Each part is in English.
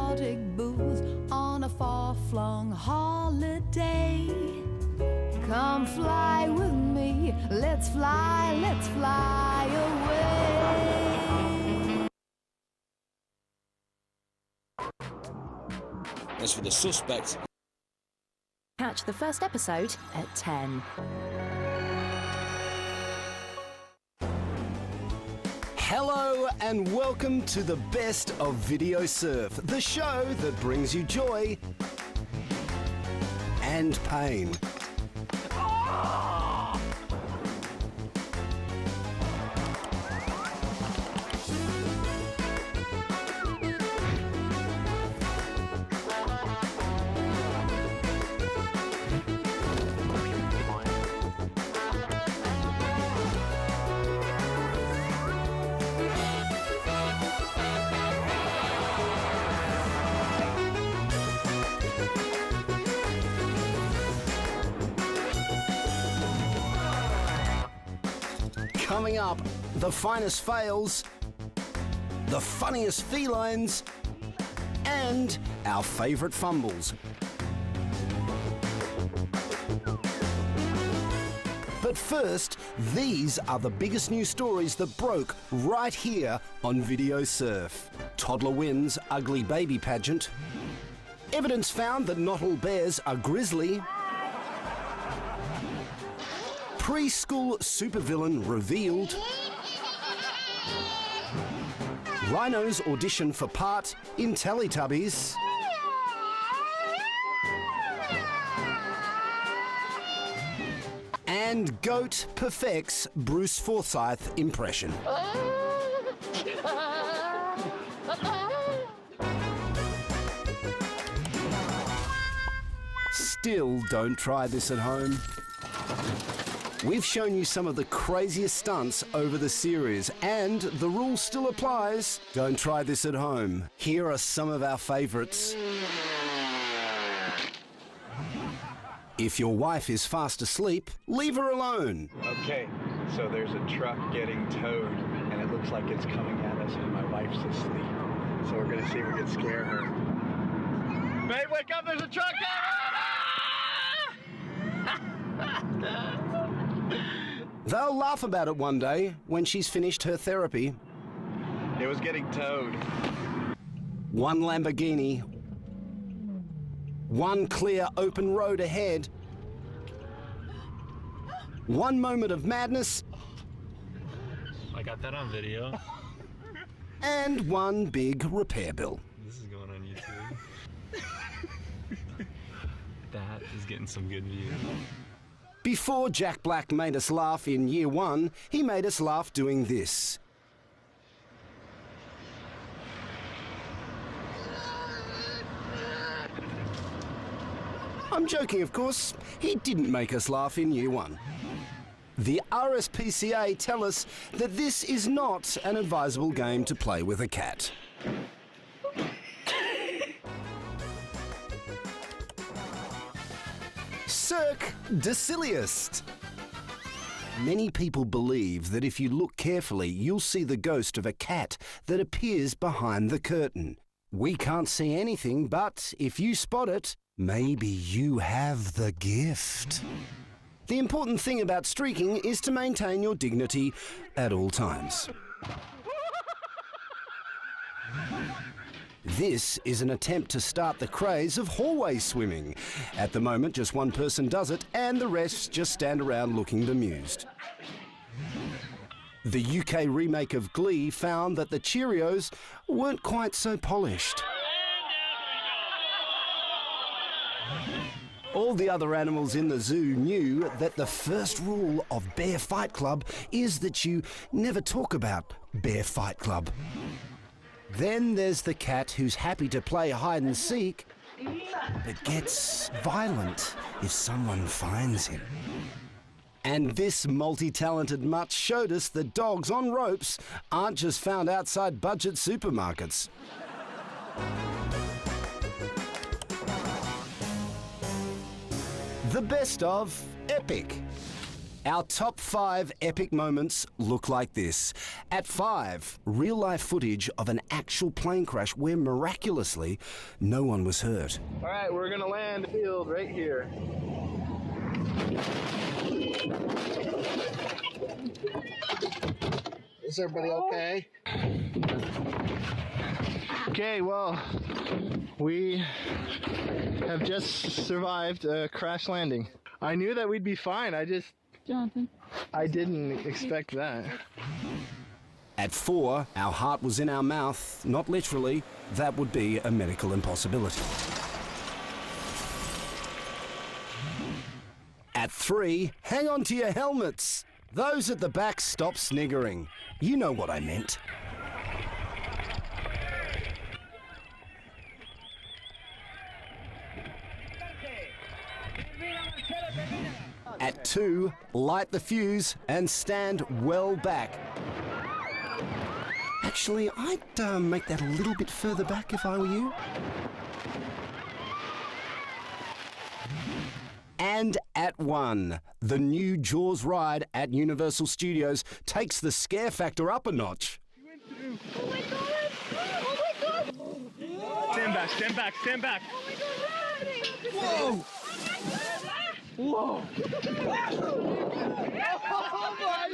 exotic booth on a far-flung holiday. Come fly with me, let's fly away. As for the suspect, Catch the first episode at 10. Hello and welcome to the best of Video Surf, the show that brings you joy and pain. Coming up, the finest fails, the funniest felines, and our favourite fumbles. But first, these are the biggest news stories that broke right here on Video Surf. Toddler wins ugly baby pageant. Evidence found that not all bears are grizzly. Preschool supervillain revealed. Rhinos audition for part in Teletubbies. And Goat perfects Bruce Forsyth impression. Still don't try this at home. We've shown you some of the craziest stunts over the series, and the rule still applies. Don't try this at home. Here are some of our favourites. If your wife is fast asleep, leave her alone. Okay, so there's a truck getting towed, and it looks like it's coming at us, and my wife's asleep. So we're gonna see if we can scare her. Babe, wake up, there's a truck coming! They'll laugh about it one day when she's finished her therapy. It was getting towed. One Lamborghini. One clear open road ahead. One moment of madness. I got that on video. And one big repair bill. This is going on YouTube. That is getting some good views. Before Jack Black made us laugh in year one, he made us laugh doing this. I'm joking, of course. He didn't make us laugh in year one. The RSPCA tell us that this is not an advisable game to play with a cat. Cirque du Silliest. Many people believe that if you look carefully, you'll see the ghost of a cat that appears behind the curtain. We can't see anything, but if you spot it, maybe you have the gift. The important thing about streaking is to maintain your dignity at all times. This is an attempt to start the craze of hallway swimming. At the moment, just one person does it, and the rest just stand around looking bemused. The UK remake of Glee found that the Cheerios weren't quite so polished. All the other animals in the zoo knew that the first rule of Bear Fight Club is that you never talk about Bear Fight Club. Then there's the cat who's happy to play hide and seek, but gets violent if someone finds him. And this multi-talented mutt showed us that dogs on ropes aren't just found outside budget supermarkets. The best of Epic. Our top 5 epic moments look like this. At 5, real-life footage of an actual plane crash where miraculously no one was hurt. All right, we're gonna land field right here. Is everybody okay? Okay, well, we have just survived a crash landing. I knew that we'd be fine. Jonathan. I didn't expect that. At 4, our heart was in our mouth, not literally. That would be a medical impossibility. At 3, hang on to your helmets. Those at the back, stop sniggering. You know what I meant. At 2, light the fuse and stand well back. Actually, I'd make that a little bit further back if I were you. And at 1, the new Jaws ride at Universal Studios takes the scare factor up a notch. Oh my god! Oh my god! Stand back, stand back, stand back. Whoa! Whoa! Oh my god!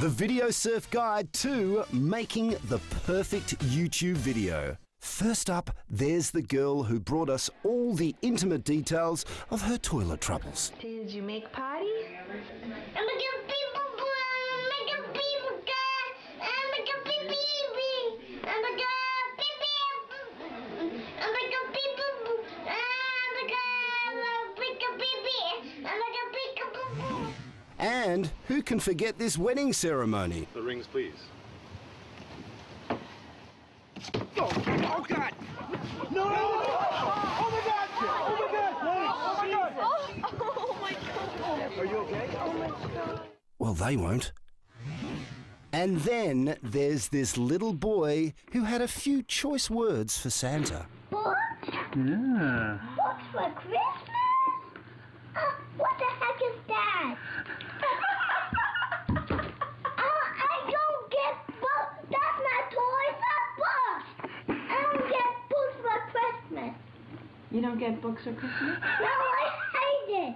The Video Surf Guide to making the perfect YouTube video. First up, there's the girl who brought us all the intimate details of her toilet troubles. Did you make potty? And who can forget this wedding ceremony? The rings, please. Oh god! No! Oh my god! Oh my god! Oh my god! Oh my god! Are you okay? Oh my god! Well, they won't. And then there's this little boy who had a few choice words for Santa. Books? Yeah. Books for Christmas? What the heck is that? I don't get books. That's not toys, that's books. I don't get books for Christmas. You don't get books for Christmas? No, I hate it.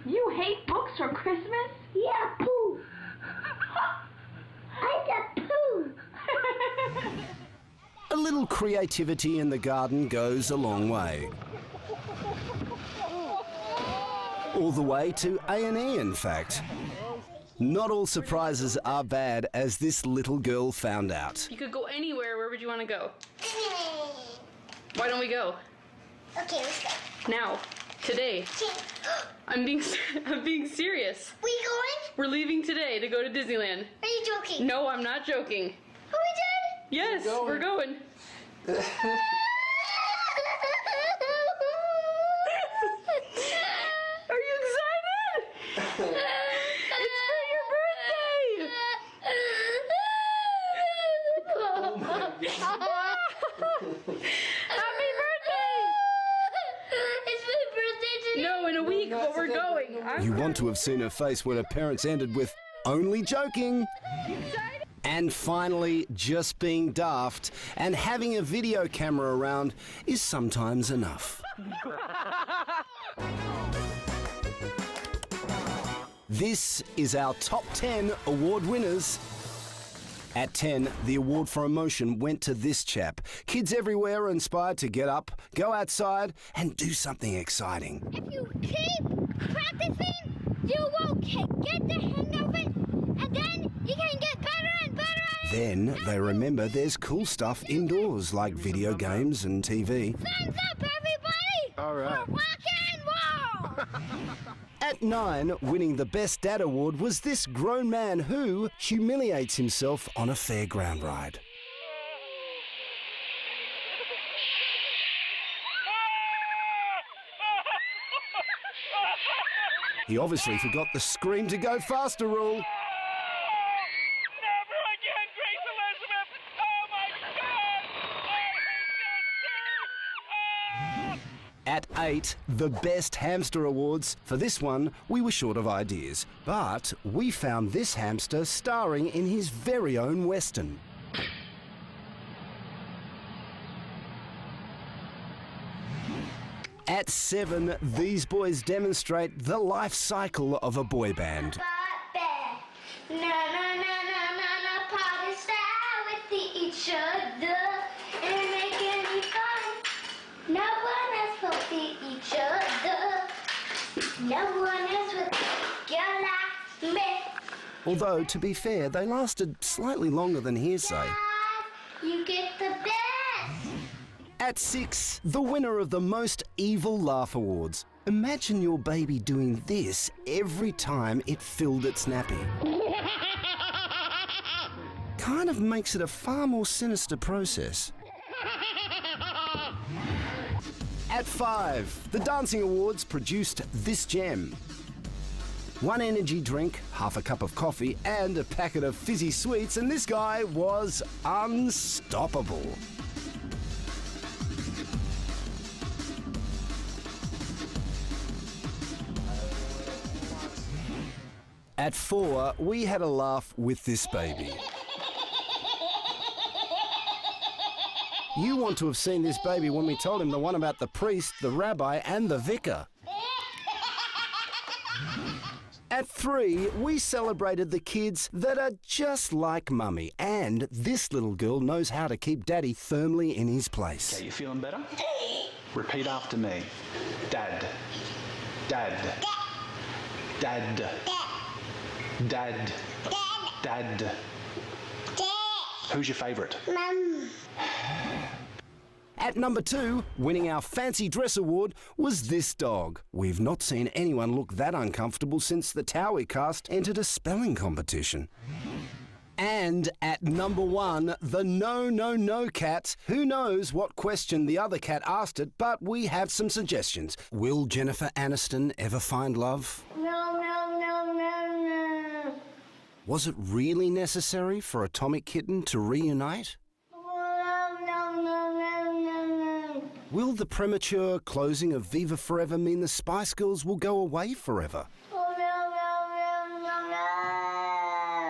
You hate books for Christmas? Yeah, poo. I said poo. A little creativity in the garden goes a long way. All the way to A&E, in fact. Not all surprises are bad, as this little girl found out. You could go anywhere. Where would you want to go? Why don't we go? Okay, let's go. Now. Today. Okay. I'm being serious. We going? We're leaving today to go to Disneyland. Are you joking? No, I'm not joking. Are we done? Yes, we're going. Are you excited? It's for your birthday. Happy birthday! It's my birthday today. No, in a week, but we're going. You want to have seen her face when her parents ended with, "Only joking." And finally, just being daft and having a video camera around is sometimes enough. This is our top 10 award winners. At 10, the award for emotion went to this chap. Kids everywhere are inspired to get up, go outside, and do something exciting. If you keep practicing, you will get the hang of it, and then you can get better and better. Then they remember there's cool stuff indoors, like video games and TV. Thumbs up, everybody! All right. For rock and roll! At 9, winning the Best Dad award was this grown man who humiliates himself on a fairground ride. He obviously forgot the scream to go faster rule. Never again, Grace Elizabeth! Oh my God! I hate this At 8, the Best Hamster Awards. For this one, we were short of ideas, but we found this hamster starring in his very own Western. At 7, these boys demonstrate the life cycle of a boy band. Na na na na na na, party style with each other and making it fun. No one else will be each other. No one else will girl like me. Although, to be fair, they lasted slightly longer than Hearsay. You get the best. At 6, the winner of the Most Evil Laugh Awards. Imagine your baby doing this every time it filled its nappy. Kind of makes it a far more sinister process. At 5, the Dancing Awards produced this gem. 1 energy drink, half a cup of coffee, and a packet of fizzy sweets, and this guy was unstoppable. At 4, we had a laugh with this baby. You want to have seen this baby when we told him the one about the priest, the rabbi, and the vicar. At 3, we celebrated the kids that are just like Mummy, and this little girl knows how to keep Daddy firmly in his place. Okay, you feeling better? Repeat after me. Dad. Dad. Dad. Dad. Dad. Who's your favourite? Mum. At number 2, winning our Fancy Dress Award, was this dog. We've not seen anyone look that uncomfortable since the Towie cast entered a spelling competition. And at number 1, the No No No cat. Who knows what question the other cat asked it, but we have some suggestions. Will Jennifer Aniston ever find love? No, no, no, no, no. Was it really necessary for Atomic Kitten to reunite? No, no, no, no, no. Will the premature closing of Viva Forever mean the Spice Girls will go away forever? Oh, no, no, no, no,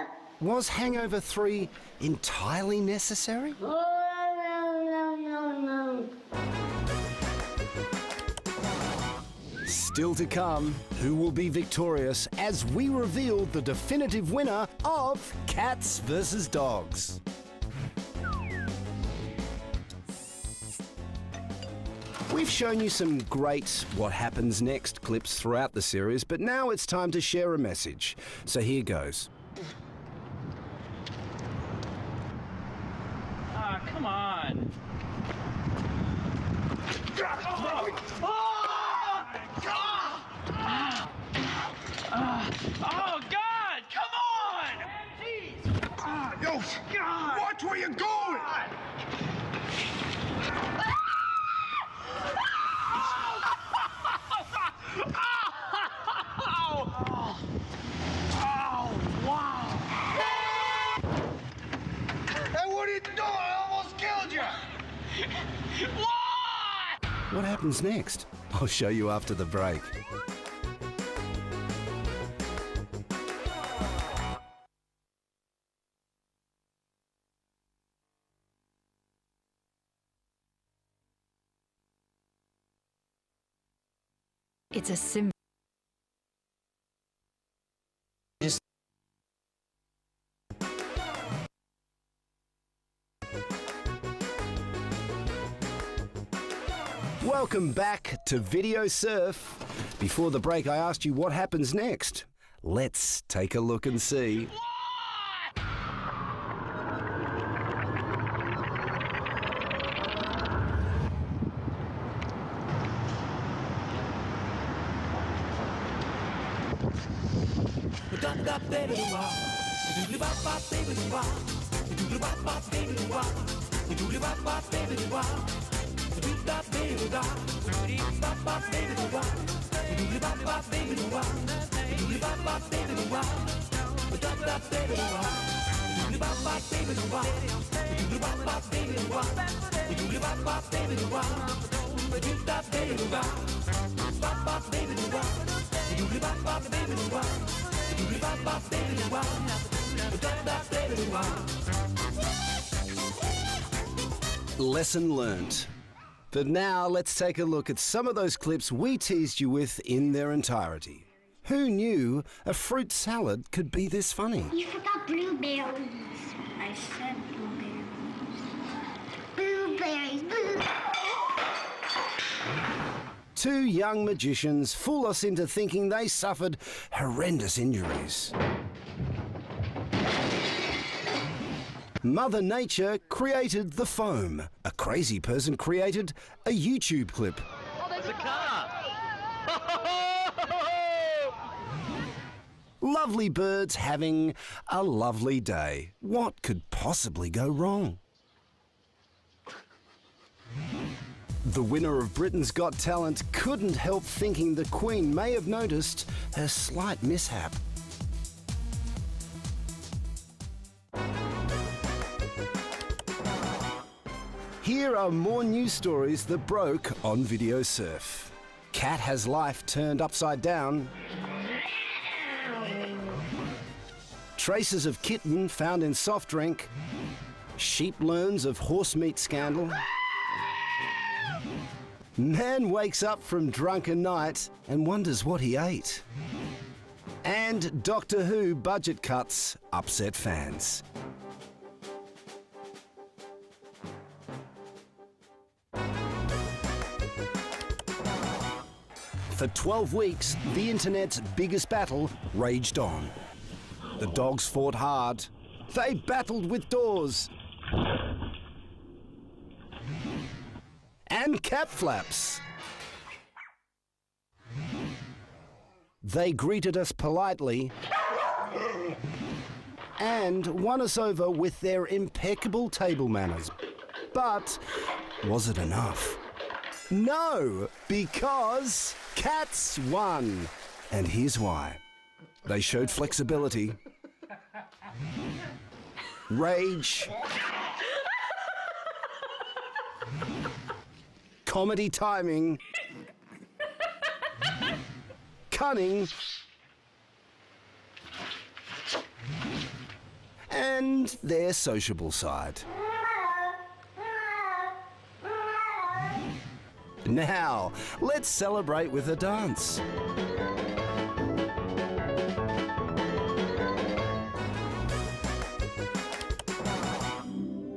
no. Was Hangover 3 entirely necessary? Oh, no, no, no, no. Still to come, who will be victorious as we reveal the definitive winner of Cats vs. Dogs. We've shown you some great What Happens Next clips throughout the series, but now it's time to share a message. So here goes. Ah, come on. Oh, God, come on! Jeez! Yo, God! watch where you're going! Wow! Hey, what are you doing? I almost killed you! What? What happens next? I'll show you after the break. It's a sim. Welcome back to Video Surf. Before the break, I asked you what happens next. Let's take a look and see. Lesson learnt. But now let's take a look at some of those clips we teased you with in their entirety. Who knew a fruit salad could be this funny? You forgot blueberries. I said blueberries. Blueberries. Two young magicians fool us into thinking they suffered horrendous injuries. Mother Nature created the foam. A crazy person created a YouTube clip. Oh, there's a car! Lovely birds having a lovely day. What could possibly go wrong? The winner of Britain's Got Talent couldn't help thinking the Queen may have noticed her slight mishap. Here are more news stories that broke on Video Surf. Cat has life turned upside down. Traces of kitten found in soft drink. Sheep learns of horse meat scandal. Man wakes up from drunken night and wonders what he ate. And Doctor Who budget cuts upset fans. For 12 weeks, the internet's biggest battle raged on. The dogs fought hard. They battled with doors. And cap flaps. They greeted us politely and won us over with their impeccable table manners. But was it enough? No, because cats won. And here's why. They showed flexibility, rage, comedy timing, cunning, and their sociable side. Now, let's celebrate with a dance.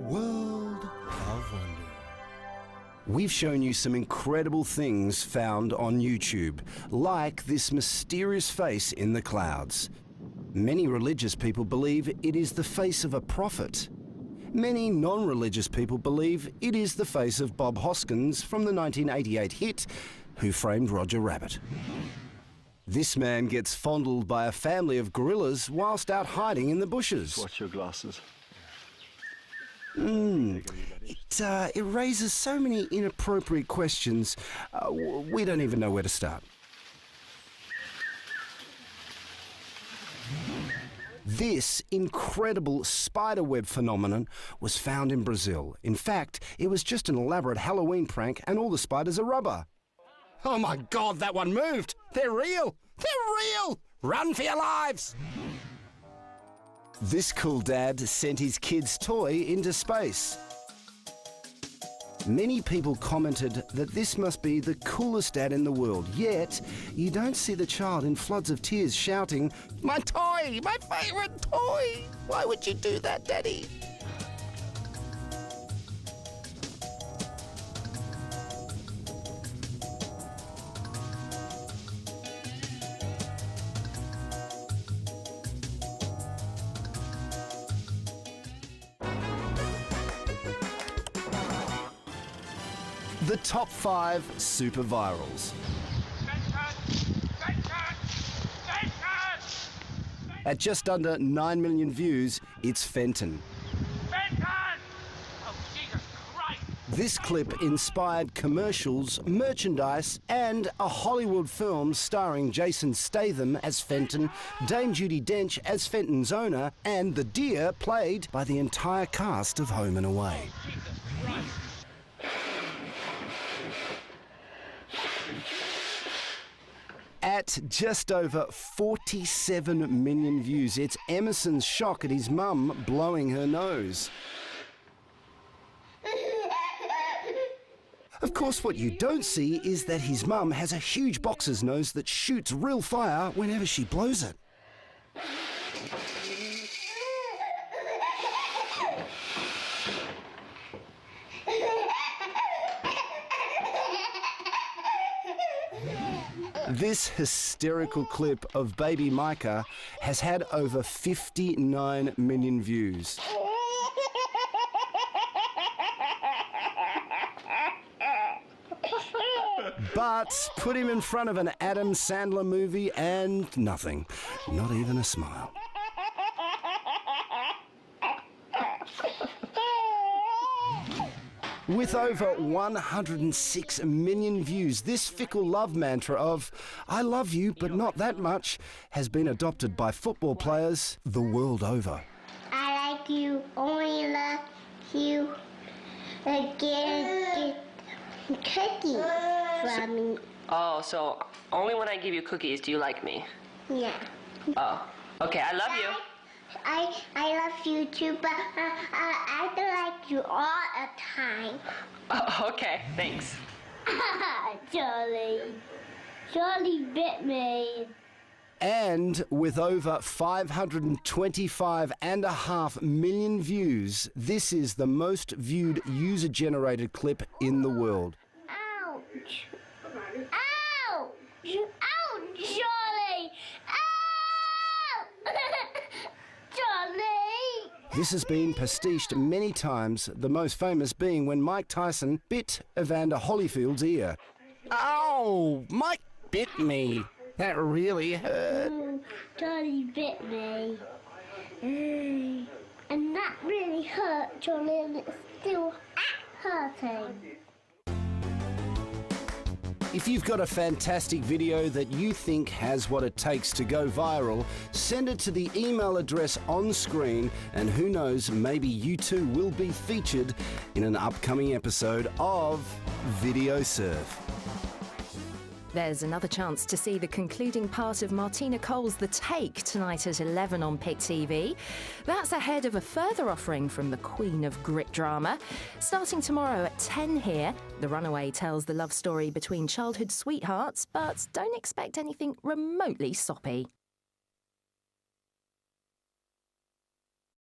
World of Wonder. We've shown you some incredible things found on YouTube, like this mysterious face in the clouds. Many religious people believe it is the face of a prophet. Many non-religious people believe it is the face of Bob Hoskins from the 1988 hit Who Framed Roger Rabbit. This man gets fondled by a family of gorillas whilst out hiding in the bushes. Watch your glasses. It raises so many inappropriate questions, we don't even know where to start. This incredible spiderweb phenomenon was found in Brazil. In fact, it was just an elaborate Halloween prank and all the spiders are rubber. Oh my God, that one moved! They're real! They're real! Run for your lives! This cool dad sent his kid's toy into space. Many people commented that this must be the coolest dad in the world, yet you don't see the child in floods of tears shouting, "My toy! My favourite toy! Why would you do that, Daddy?" The top 5 super virals. At just under 9 million views, it's Fenton. Oh, Jesus Christ! This clip inspired commercials, merchandise, and a Hollywood film starring Jason Statham as Fenton, Dame Judi Dench as Fenton's owner, and the deer played by the entire cast of Home and Away. At just over 47 million views, it's Emerson's shock at his mum blowing her nose. Of course, what you don't see is that his mum has a huge boxer's nose that shoots real fire whenever she blows it. This hysterical clip of baby Micah has had over 59 million views. But put him in front of an Adam Sandler movie and nothing, not even a smile. With over 106 million views, this fickle love mantra of "I love you, but not that much" has been adopted by football players the world over. I like you, only love you, get cookies from me. Oh, so only when I give you cookies do you like me? Yeah. Oh, okay, I love you. I love you too, but I don't like you all the time. Okay, thanks. Charlie bit me. And with over 525.5 million views, this is the most viewed user-generated clip in the world. Ouch! Ouch! Ouch, Charlie! Ow! Charlie! This has been pastiched many times, the most famous being when Mike Tyson bit Evander Holyfield's ear. Ow! Mike bit me. That really hurt. Charlie bit me. And that really hurt, Charlie, and it's still hurting. If you've got a fantastic video that you think has what it takes to go viral, send it to the email address on screen, and who knows, maybe you too will be featured in an upcoming episode of Video Surf. There's another chance to see the concluding part of Martina Cole's The Take tonight at 11 on Pick TV. That's ahead of a further offering from the Queen of Grit drama. Starting tomorrow at 10 here, The Runaway tells the love story between childhood sweethearts, but don't expect anything remotely soppy.